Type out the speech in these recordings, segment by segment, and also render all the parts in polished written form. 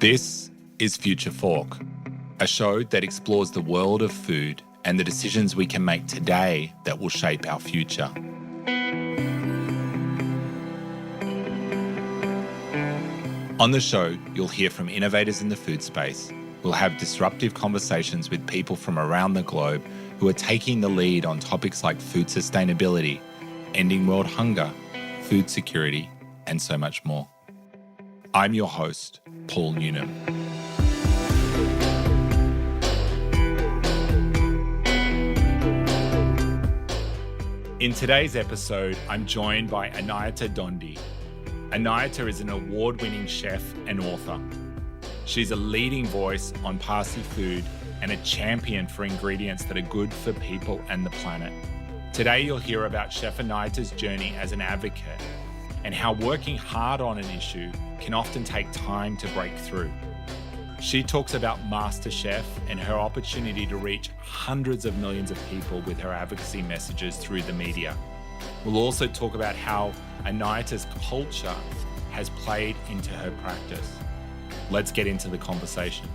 This is Future Fork, a show that explores the world of food and the decisions we can make today that will shape our future. On the show, you'll hear from innovators in the food space. We'll have disruptive conversations with people from around the globe who are taking the lead on topics like food sustainability, ending world hunger, food security, and so much more. I'm your host, Paul Newnham. In today's episode, I'm joined by Anahita Dhondy. Anahita is an award-winning chef and author. She's a leading voice on Parsi food and a champion for ingredients that are good for people and the planet. Today, you'll hear about Chef Anahita's journey as an advocate and how working hard on an issue can often take time to break through. She talks about Masterchef and her opportunity to reach hundreds of millions of people with her advocacy messages through the media. We'll also talk about how Anahita's culture has played into her practice. Let's get into the conversation.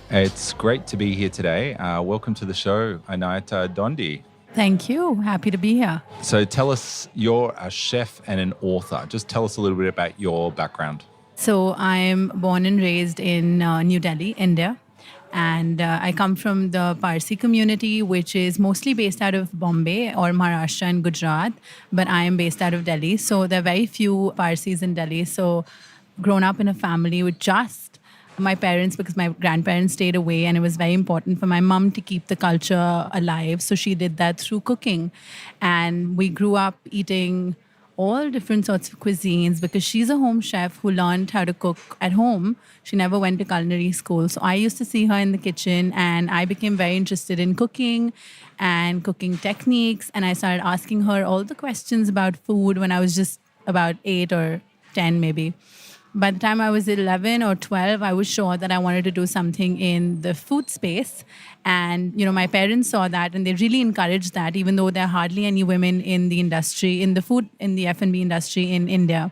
It's great to be here today. Welcome to the show, Anahita Dhondy. Thank you. Happy to be here. So tell us, you're a chef and an author. Just tell us a little bit about your background. So I'm born and raised in New Delhi, India. And I come from the Parsi community, which is mostly based out of Bombay or Maharashtra and Gujarat. But I am based out of Delhi. So there are very few Parsis in Delhi. So grown up in a family with just my parents, because my grandparents stayed away, and it was very important for my mom to keep the culture alive. So she did that through cooking. And we grew up eating all different sorts of cuisines because she's a home chef who learned how to cook at home. She never went to culinary school. So I used to see her in the kitchen, and I became very interested in cooking and cooking techniques. And I started asking her all the questions about food when I was just about 8 or 10 maybe. By the time I was 11 or 12, I was sure that I wanted to do something in the food space. And, my parents saw that and they really encouraged that, even though there are hardly any women in the industry, in the F&B industry in India.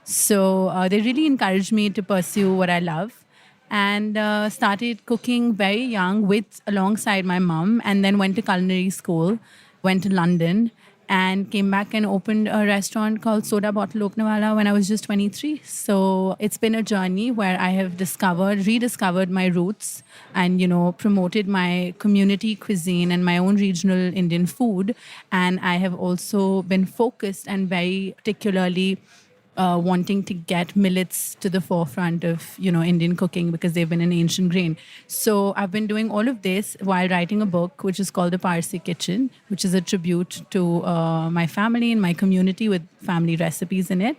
So they really encouraged me to pursue what I love, and started cooking very young alongside my mom, and then went to culinary school, went to London, and came back and opened a restaurant called Soda Bottle Loknewala when I was just 23. So it's been a journey where I have rediscovered my roots and, promoted my community cuisine and my own regional Indian food. And I have also been focused and very particularly wanting to get millets to the forefront of, Indian cooking because they've been an ancient grain. So I've been doing all of this while writing a book, which is called The Parsi Kitchen, which is a tribute to my family and my community with family recipes in it.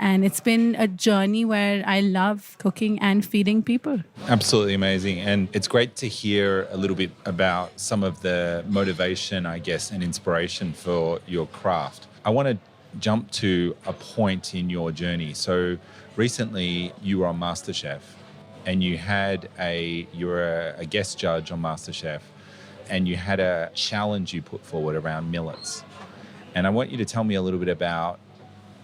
And it's been a journey where I love cooking and feeding people. Absolutely amazing. And it's great to hear a little bit about some of the motivation, I guess, and inspiration for your craft. I want to jump to a point in your journey. So recently you were on Masterchef and you were a guest judge on Masterchef, and you had a challenge you put forward around millets. And I want you to tell me a little bit about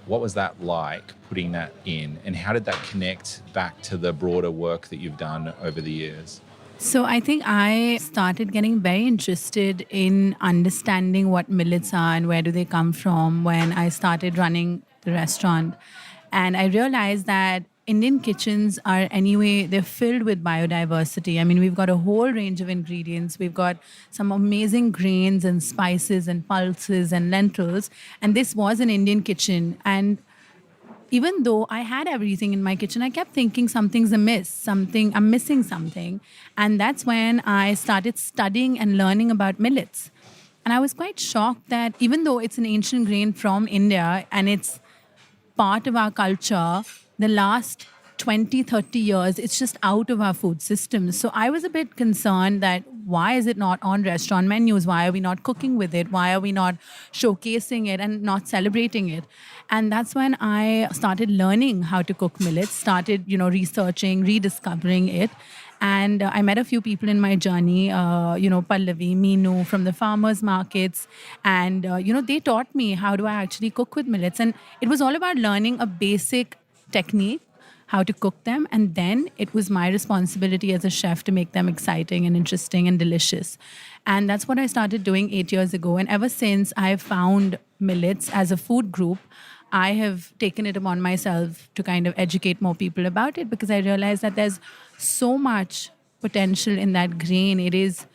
what was that like, putting that in, and how did that connect back to the broader work that you've done over the years? So I think I started getting very interested in understanding what millets are and where do they come from when I started running the restaurant. And I realized that Indian kitchens they're filled with biodiversity. I mean, we've got a whole range of ingredients. We've got some amazing grains and spices and pulses and lentils. And this was an Indian kitchen. And even though I had everything in my kitchen, I kept thinking something's amiss, I'm missing something. And that's when I started studying and learning about millets. And I was quite shocked that even though it's an ancient grain from India and it's part of our culture, the last 20, 30 years, it's just out of our food system. So I was a bit concerned that why is it not on restaurant menus? Why are we not cooking with it? Why are we not showcasing it and not celebrating it? And that's when I started learning how to cook millets, started, researching, rediscovering it. And I met a few people in my journey, Pallavi, Meenu from the farmers markets. And, they taught me how do I actually cook with millets. And it was all about learning a basic technique, how to cook them, and then it was my responsibility as a chef to make them exciting and interesting and delicious. And that's what I started doing 8 years ago. And ever since, I have found millets as a food group. I have taken it upon myself to kind of educate more people about it, because I realized that there's so much potential in that grain. It is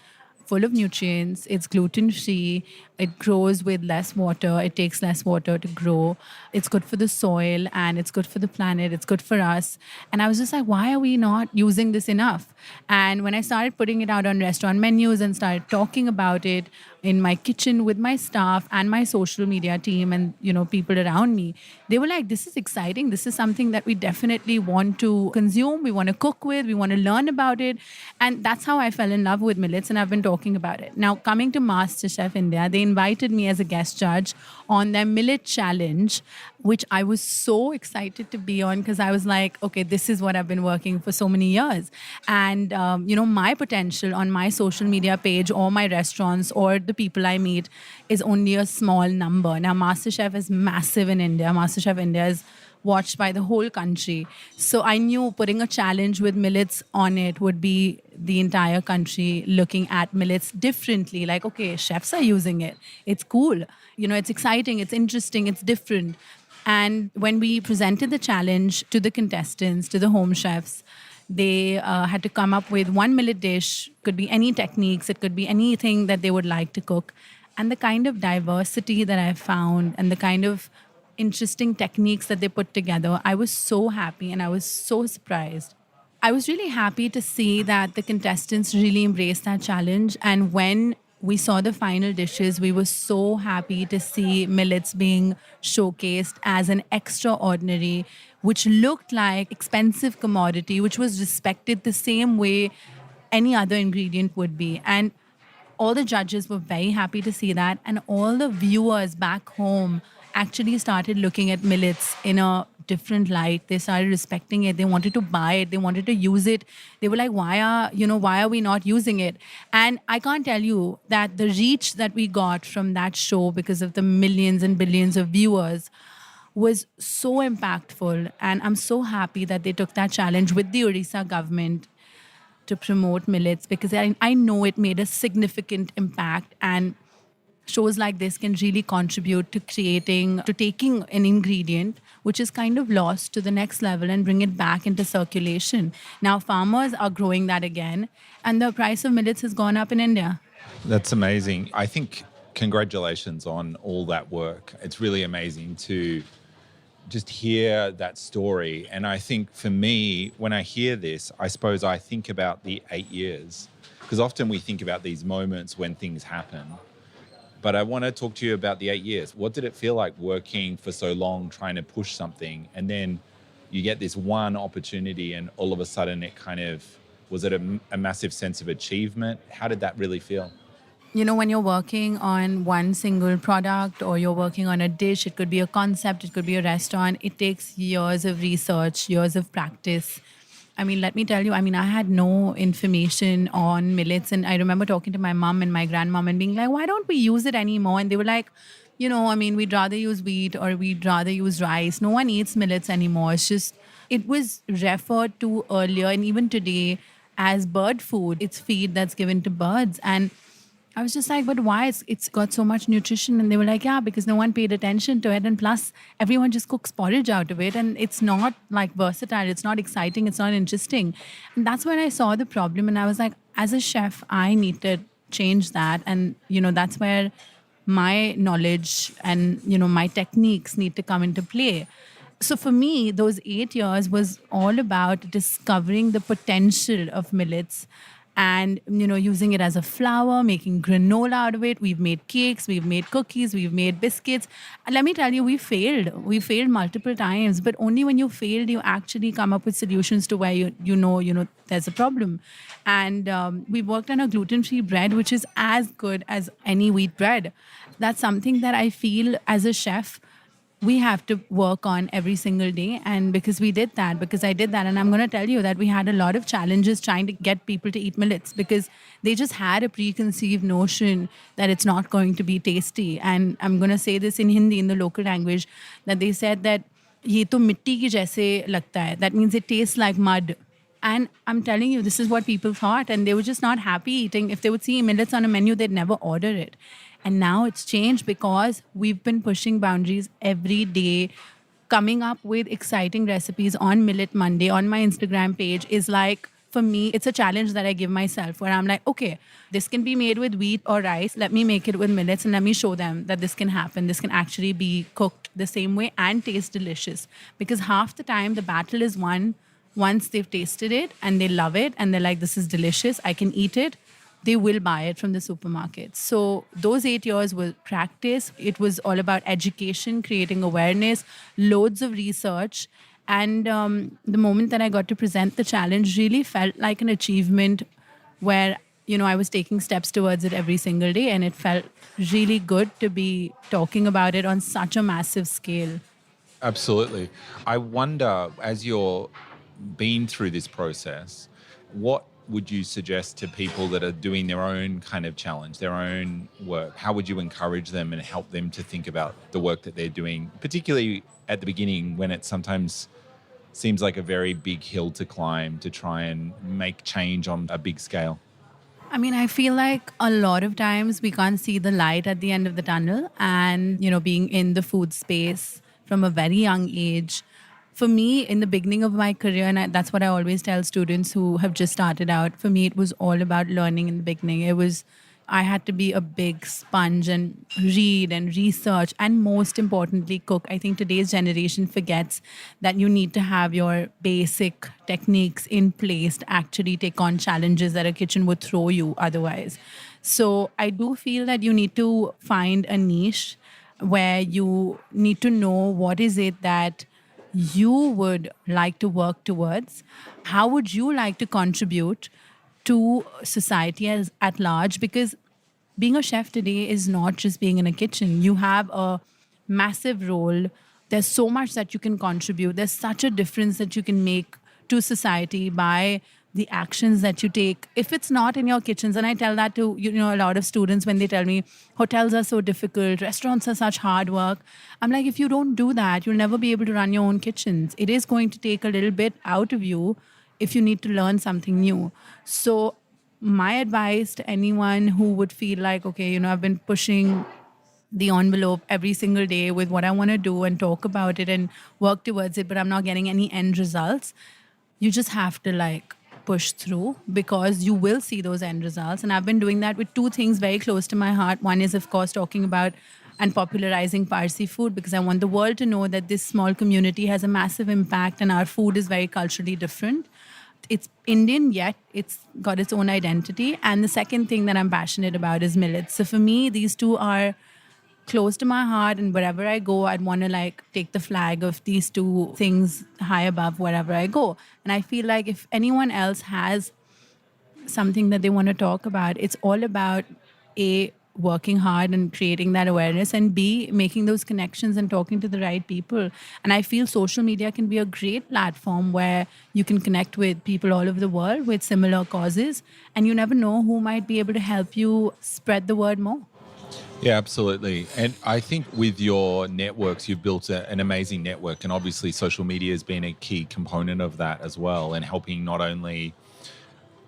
full of nutrients, it's gluten free, it grows with less water, it takes less water to grow, it's good for the soil, and it's good for the planet, it's good for us. And I was just like, why are we not using this enough? And when I started putting it out on restaurant menus and started talking about it in my kitchen with my staff and my social media team and people around me, they were like, this is exciting, this is something that we definitely want to consume, we want to cook with, we want to learn about it. And that's how I fell in love with millets, and I've been talking about it. Now, coming to Masterchef India, they invited me as a guest judge on their millet challenge, which I was so excited to be on, because I was like, okay, this is what I've been working for so many years. And, my potential on my social media page or my restaurants or the people I meet is only a small number. Now, Masterchef is massive in India. Masterchef India is watched by the whole country. So I knew putting a challenge with millets on it would be the entire country looking at millets differently. Like, okay, chefs are using it. It's cool. It's exciting. It's interesting. It's different. And when we presented the challenge to the contestants, to the home chefs, they had to come up with one millet dish. Could be any techniques. It could be anything that they would like to cook. And the kind of diversity that I found and the kind of interesting techniques that they put together, I was so happy and I was so surprised. I was really happy to see that the contestants really embraced that challenge. And when we saw the final dishes, we were so happy to see millets being showcased as an extraordinary, which looked like expensive commodity, which was respected the same way any other ingredient would be. And all the judges were very happy to see that. And all the viewers back home actually started looking at millets in a different light. They started respecting it. They wanted to buy it. They wanted to use it. They were like, why are we not using it? And I can't tell you that the reach that we got from that show, because of the millions and billions of viewers, was so impactful. And I'm so happy that they took that challenge with the Odisha government to promote millets, because I know it made a significant impact. And shows like this can really contribute to taking an ingredient which is kind of lost to the next level and bring it back into circulation. Now, farmers are growing that again, and the price of millets has gone up in India. That's amazing. I think congratulations on all that work. It's really amazing to just hear that story. And I think for me, when I hear this, I suppose I think about the 8 years, because often we think about these moments when things happen. But I want to talk to you about the 8 years. What did it feel like working for so long, trying to push something, and then you get this one opportunity and all of a sudden was it a massive sense of achievement? How did that really feel? When you're working on one single product or you're working on a dish, it could be a concept, it could be a restaurant, it takes years of research, years of practice. Let me tell you, I had no information on millets. And I remember talking to my mom and my grandmom and being like, why don't we use it anymore? And they were like, we'd rather use wheat or we'd rather use rice. No one eats millets anymore. It was referred to earlier and even today as bird food. It's feed that's given to birds. And I was just like, but why? It's got so much nutrition. And they were like, yeah, because no one paid attention to it. And plus, everyone just cooks porridge out of it. And it's not like versatile. It's not exciting. It's not interesting. And that's when I saw the problem. And I was like, as a chef, I need to change that. And, that's where my knowledge and, my techniques need to come into play. So for me, those 8 years was all about discovering the potential of millets and, using it as a flour, making granola out of it. We've made cakes, we've made cookies, we've made biscuits. And let me tell you, we failed. We failed multiple times, but only when you failed, you actually come up with solutions to where you know there's a problem. And we worked on a gluten-free bread, which is as good as any wheat bread. That's something that I feel as a chef, we have to work on every single day. And because I did that, and I'm going to tell you that we had a lot of challenges trying to get people to eat millets, because they just had a preconceived notion that it's not going to be tasty. And I'm going to say this in Hindi, in the local language, that they said that ये तो मिट्टी की जैसे लगता है. That means it tastes like mud. And I'm telling you, this is what people thought. And they were just not happy eating. If they would see millets on a menu, they'd never order it. And now it's changed because we've been pushing boundaries every day. Coming up with exciting recipes on Millet Monday on my Instagram page is like, for me, it's a challenge that I give myself where I'm like, okay, this can be made with wheat or rice. Let me make it with millets and let me show them that this can happen. This can actually be cooked the same way and taste delicious. Because half the time, the battle is won once they've tasted it and they love it and they're like, this is delicious, I can eat it, they will buy it from the supermarket. So those 8 years were practice. It was all about education, creating awareness, loads of research. And the moment that I got to present the challenge really felt like an achievement where, I was taking steps towards it every single day. And it felt really good to be talking about it on such a massive scale. Absolutely. I wonder, as you're been through this process, what would you suggest to people that are doing their own kind of challenge, their own work? How would you encourage them and help them to think about the work that they're doing, particularly at the beginning when it sometimes seems like a very big hill to climb to try and make change on a big scale? I mean, I feel like a lot of times we can't see the light at the end of the tunnel. And, being in the food space from a very young age, for me, in the beginning of my career, and that's what I always tell students who have just started out, for me, it was all about learning in the beginning. I had to be a big sponge and read and research and most importantly, cook. I think today's generation forgets that you need to have your basic techniques in place to actually take on challenges that a kitchen would throw you otherwise. So I do feel that you need to find a niche where you need to know what is it that you would like to work towards. How would you like to contribute to society as at large? Because being a chef today is not just being in a kitchen. You have a massive role. There's so much that you can contribute. There's such a difference that you can make to society by the actions that you take. If it's not in your kitchens, and I tell that to a lot of students when they tell me hotels are so difficult, restaurants are such hard work. I'm like, if you don't do that, you'll never be able to run your own kitchens. It is going to take a little bit out of you if you need to learn something new. So my advice to anyone who would feel like, okay, I've been pushing the envelope every single day with what I want to do and talk about it and work towards it, but I'm not getting any end results. You just have to push through because you will see those end results. And I've been doing that with two things very close to my heart. One is, of course, talking about and popularizing Parsi food because I want the world to know that this small community has a massive impact and our food is very culturally different. It's Indian, yet it's got its own identity. And the second thing that I'm passionate about is millets. So for me, these two are close to my heart, and wherever I go, I'd want to take the flag of these two things high above wherever I go. And I feel like if anyone else has something that they want to talk about, it's all about A, working hard and creating that awareness, and B, making those connections and talking to the right people. And I feel social media can be a great platform where you can connect with people all over the world with similar causes, and you never know who might be able to help you spread the word more. Yeah, absolutely. And I think with your networks, you've built an amazing network. And obviously, social media has been a key component of that as well, and helping not only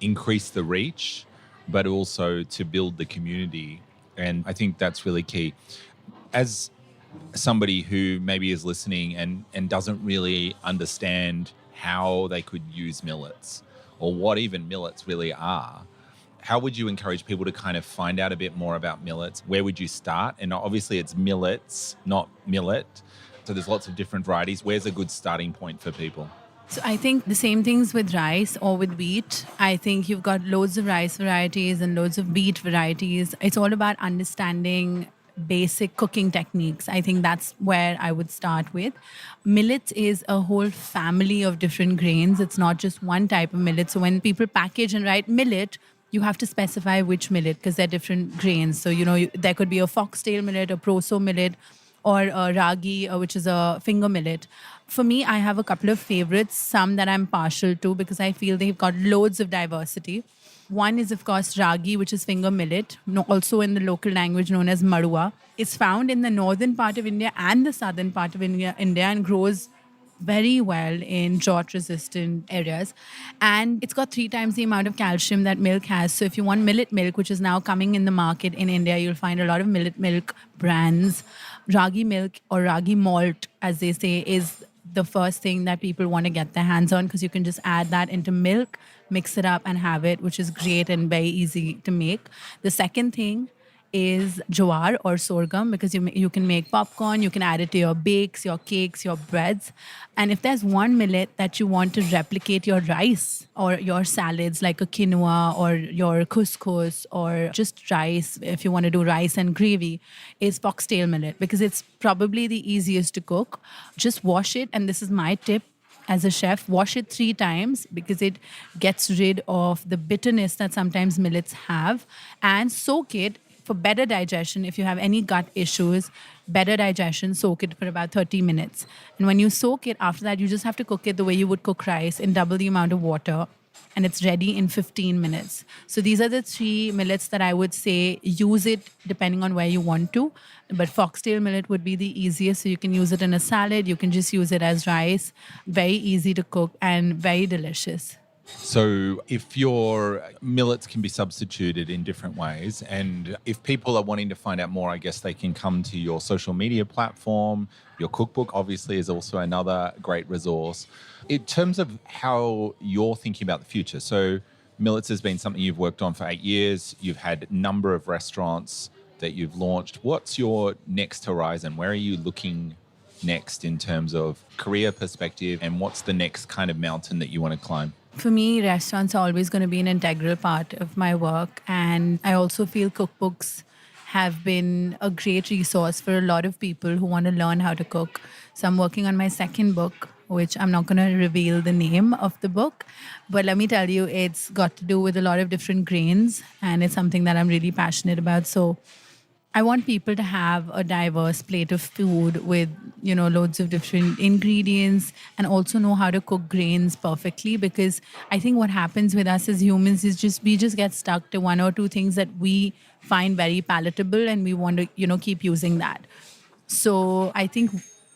increase the reach, but also to build the community. And I think that's really key. As somebody who maybe is listening and doesn't really understand how they could use millets or what even millets really are, how would you encourage people to kind of find out a bit more about millets? Where would you start? And obviously it's millets, not millet. So there's lots of different varieties. Where's a good starting point for people? So I think the same things with rice or with wheat. I think you've got loads of rice varieties and loads of wheat varieties. It's all about understanding basic cooking techniques. I think that's where I would start with. Millets is a whole family of different grains. It's not just one type of millet. So when people package and write millet, you have to specify which millet because they're different grains. So, there could be a foxtail millet, a proso millet, or a ragi, which is a finger millet. For me, I have a couple of favorites, some that I'm partial to because I feel they've got loads of diversity. One is, of course, ragi, which is finger millet, also in the local language known as marua. It's found in the northern part of India and the southern part of India and grows very well in drought resistant areas. And it's got 3 times the amount of calcium that milk has. So if you want millet milk, which is now coming in the market in India, you'll find a lot of millet milk brands. Ragi milk or ragi malt, as they say, is the first thing that people want to get their hands on because you can just add that into milk, mix it up, and have it, which is great and very easy to make. The second thing is jowar or sorghum because you can make popcorn, you can add it to your bakes, your cakes, your breads. And if there's one millet that you want to replicate your rice or your salads like a quinoa or your couscous or just rice, if you want to do rice and gravy, is foxtail millet because it's probably the easiest to cook. Just wash it, and this is my tip as a chef, wash it 3 times because it gets rid of the bitterness that sometimes millets have, and soak it for better digestion. If you have any gut issues, better digestion, soak it for about 30 minutes. And when you soak it, after that, you just have to cook it the way you would cook rice in double the amount of water. And it's ready in 15 minutes. So these are the 3 millets that I would say use it depending on where you want to. But foxtail millet would be the easiest. So you can use it in a salad. You can just use it as rice. Very easy to cook and very delicious. So if your millets can be substituted in different ways, and if people are wanting to find out more, I guess they can come to your social media platform. Your cookbook obviously is also another great resource. In terms of how you're thinking about the future, so millets has been something you've worked on for 8 years. You've had a number of restaurants that you've launched. What's your next horizon? Where are you looking next in terms of career perspective, and what's the next kind of mountain that you want to climb? For me, restaurants are always going to be an integral part of my work. And I also feel cookbooks have been a great resource for a lot of people who want to learn how to cook. So I'm working on my second book, which I'm not going to reveal the name of the book. But let me tell you, it's got to do with a lot of different grains. And it's something that I'm really passionate about. So I want people to have a diverse plate of food with, loads of different ingredients and also know how to cook grains perfectly, because I think what happens with us as humans is we just get stuck to 1 or 2 things that we find very palatable and we want to, keep using that. So I think,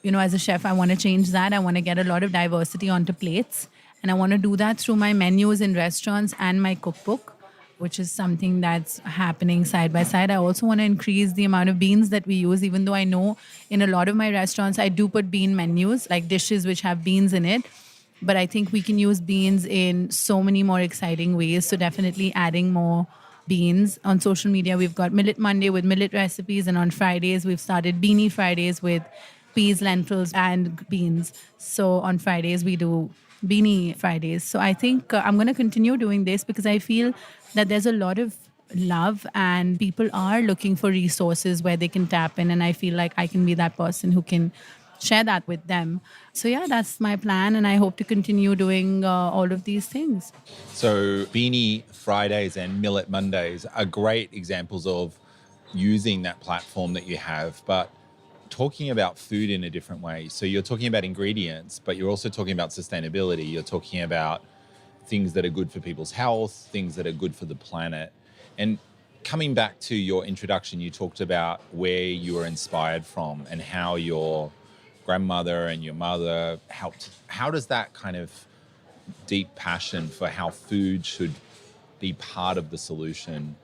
as a chef, I want to change that. I want to get a lot of diversity onto plates, and I want to do that through my menus in restaurants and my cookbook, which is something that's happening side by side. I also want to increase the amount of beans that we use, even though I know in a lot of my restaurants, I do put bean menus, like dishes which have beans in it. But I think we can use beans in so many more exciting ways. So definitely adding more beans. On social media, we've got Millet Monday with millet recipes. And on Fridays, we've started Beanie Fridays with peas, lentils, and beans. So on Fridays, we do Beanie Fridays. So I think I'm going to continue doing this because I feel that there's a lot of love and people are looking for resources where they can tap in. And I feel like I can be that person who can share that with them. So yeah, that's my plan. And I hope to continue doing all of these things. So Beanie Fridays and Millet Mondays are great examples of using that platform that you have, but talking about food in a different way. So you're talking about ingredients, but you're also talking about sustainability. You're talking about things that are good for people's health, things that are good for the planet. And coming back to your introduction, you talked about where you were inspired from and how your grandmother and your mother helped. How does that kind of deep passion for how food should be part of the solution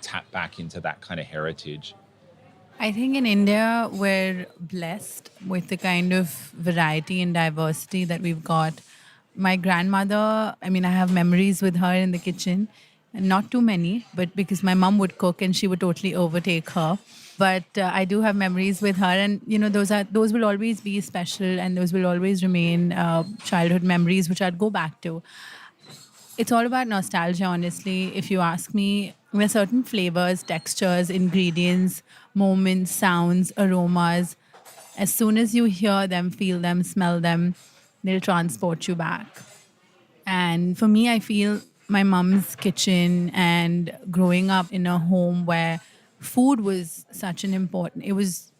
tap back into that kind of heritage? I think in India, we're blessed with the kind of variety and diversity that we've got. My grandmother, I have memories with her in the kitchen. Not too many, but because my mom would cook and she would totally overtake her. But I do have memories with her, and those will always be special, and those will always remain childhood memories, which I'd go back to. It's all about nostalgia, honestly. If you ask me, there are certain flavors, textures, ingredients, moments, sounds, aromas. As soon as you hear them, feel them, smell them, they'll transport you back. And for me, I feel my mom's kitchen and growing up in a home where food was such an important, it was,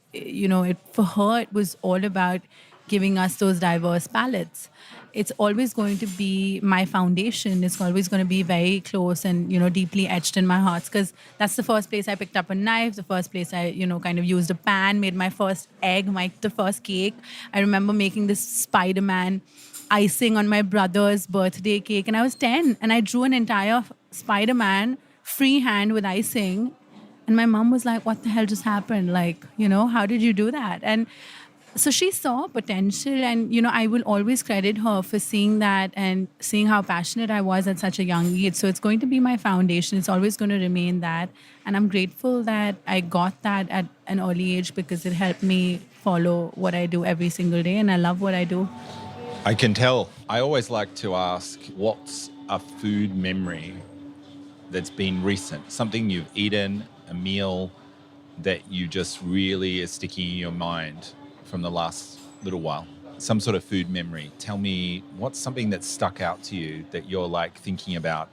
for her, it was all about giving us those diverse palettes. it's always going to be my foundation. It's always going to be very close and, deeply etched in my heart, because that's the first place I picked up a knife, the first place I, kind of used a pan, made my first egg, the first cake. I remember making this Spider-Man icing on my brother's birthday cake, and I was 10, and I drew an entire Spider-Man freehand with icing. And my mom was like, what the hell just happened? Like, how did you do that? And so she saw potential, and, I will always credit her for seeing that and seeing how passionate I was at such a young age. So it's going to be my foundation. It's always going to remain that. And I'm grateful that I got that at an early age, because it helped me follow what I do every single day. And I love what I do. I can tell. I always like to ask, what's a food memory that's been recent? Something you've eaten, a meal that you just really is sticking in your mind from the last little while? Some sort of food memory. Tell me, what's something that stuck out to you that you're like thinking about?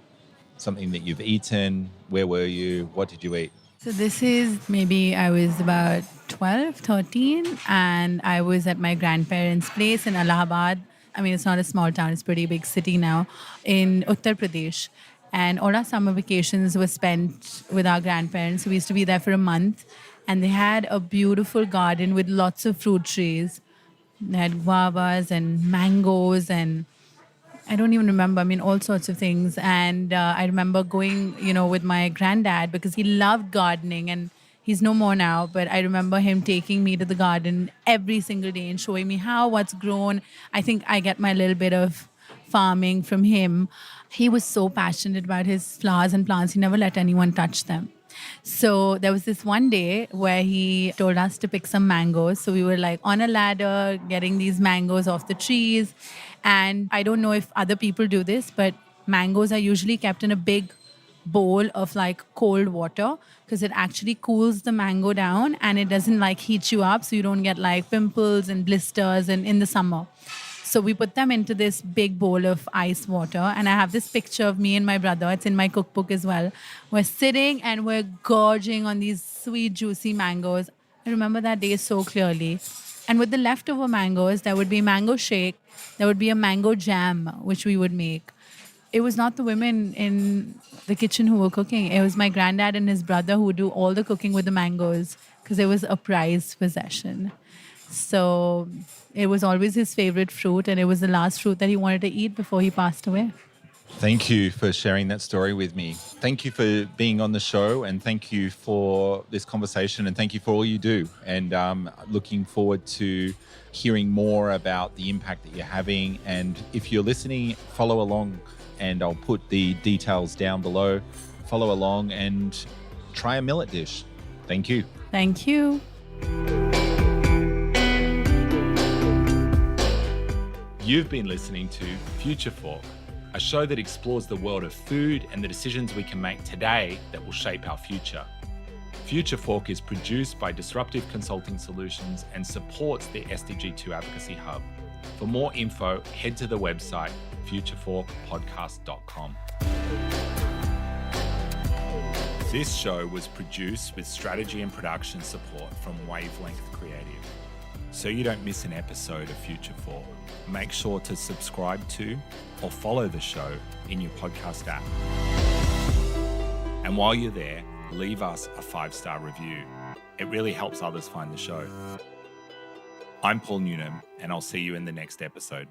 Something that you've eaten? Where were you? What did you eat? So this is, maybe I was about 12, 13, and I was at my grandparents' place in Allahabad. I mean, it's not a small town, it's a pretty big city now, in Uttar Pradesh. And all our summer vacations were spent with our grandparents. We used to be there for a month. And they had a beautiful garden with lots of fruit trees. They had guavas and mangoes, and I don't even remember. I mean, all sorts of things. And I remember going, with my granddad, because he loved gardening, and he's no more now. But I remember him taking me to the garden every single day and showing me what's grown. I think I get my little bit of farming from him. He was so passionate about his flowers and plants. He never let anyone touch them. So there was this one day where he told us to pick some mangoes. So we were like on a ladder getting these mangoes off the trees. And I don't know if other people do this, but mangoes are usually kept in a big bowl of like cold water, because it actually cools the mango down and it doesn't like heat you up, so you don't get like pimples and blisters in the summer. So we put them into this big bowl of ice water. And I have this picture of me and my brother. It's in my cookbook as well. We're sitting and we're gorging on these sweet, juicy mangoes. I remember that day so clearly. And with the leftover mangoes, there would be mango shake. There would be a mango jam, which we would make. It was not the women in the kitchen who were cooking. It was my granddad and his brother who would do all the cooking with the mangoes, because it was a prized possession. So it was always his favorite fruit, and it was the last fruit that he wanted to eat before he passed away. Thank you for sharing that story with me. Thank you for being on the show, and thank you for this conversation, and thank you for all you do. And looking forward to hearing more about the impact that you're having. And if you're listening, follow along, and I'll put the details down below. Follow along and try a millet dish. Thank you. Thank you. You've been listening to Future Fork, a show that explores the world of food and the decisions we can make today that will shape our future. Future Fork is produced by Disruptive Consulting Solutions and supports the SDG2 Advocacy Hub. For more info, head to the website futureforkpodcast.com. This show was produced with strategy and production support from Wavelength Creative. So you don't miss an episode of Future Fork, make sure to subscribe to or follow the show in your podcast app. And while you're there, leave us a 5-star review. It really helps others find the show. I'm Paul Newnham, and I'll see you in the next episode.